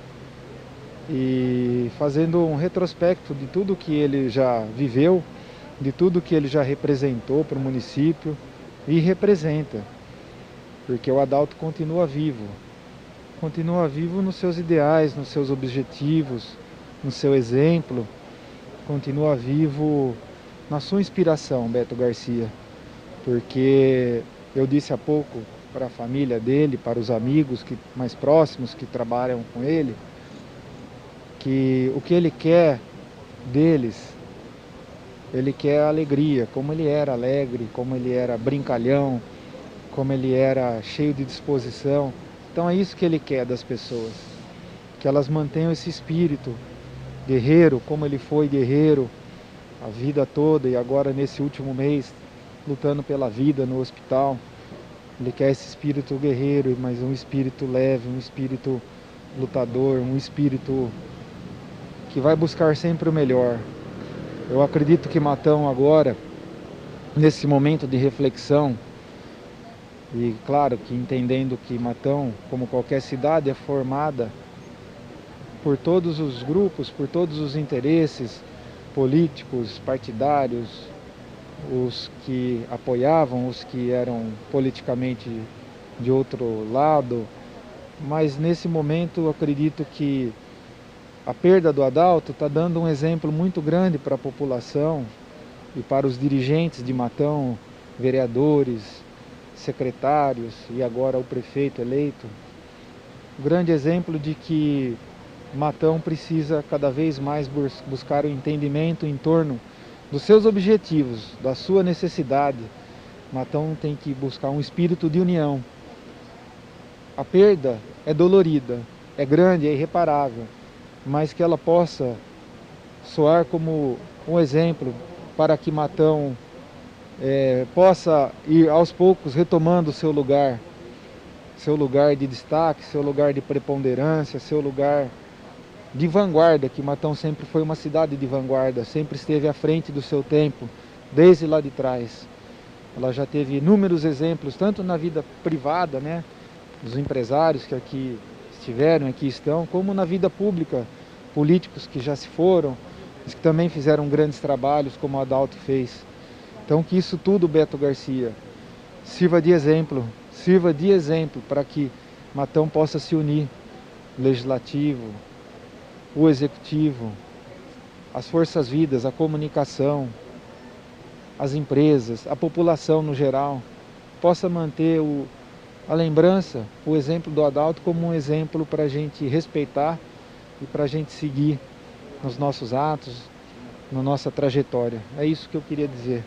S5: e fazendo um retrospecto de tudo que ele já viveu, de tudo que ele já representou para o município e representa, porque o Adalto continua vivo nos seus ideais, nos seus objetivos, no seu exemplo, continua vivo na sua inspiração, Beto Garcia, porque eu disse há pouco para a família dele, para os amigos mais próximos que trabalham com ele, que o que ele quer deles, ele quer a alegria, como ele era alegre, como ele era brincalhão, como ele era cheio de disposição. Então é isso que ele quer das pessoas, que elas mantenham esse espírito guerreiro, como ele foi guerreiro a vida toda e agora nesse último mês, lutando pela vida no hospital. Ele quer esse espírito guerreiro, mas um espírito leve, um espírito lutador, um espírito que vai buscar sempre o melhor. Eu acredito que Matão agora, nesse momento de reflexão, e claro que entendendo que Matão, como qualquer cidade, é formada por todos os grupos, por todos os interesses políticos, partidários, os que apoiavam, os que eram politicamente de outro lado, mas nesse momento eu acredito que a perda do Adalto está dando um exemplo muito grande para a população e para os dirigentes de Matão, vereadores, secretários e agora o prefeito eleito. Um grande exemplo de que Matão precisa cada vez mais buscar o entendimento em torno dos seus objetivos, da sua necessidade. Matão tem que buscar um espírito de união. A perda é dolorida, é grande, é irreparável, mas que ela possa soar como um exemplo para que Matão possa ir aos poucos retomando o seu lugar de destaque, seu lugar de preponderância, seu lugar de vanguarda, que Matão sempre foi uma cidade de vanguarda, sempre esteve à frente do seu tempo, desde lá de trás. ela já teve inúmeros exemplos, tanto na vida privada, né, dos empresários que aqui estiveram, aqui estão, como na vida pública, políticos que já se foram, mas que também fizeram grandes trabalhos, como o Adalto fez. Então que isso tudo, Beto Garcia, sirva de exemplo para que Matão possa se unir, o legislativo, o executivo, as forças vivas, a comunicação, as empresas, a população no geral, possa manter a lembrança, o exemplo do Adalto como um exemplo para a gente respeitar e para a gente seguir nos nossos atos, na nossa trajetória. É isso que eu queria dizer.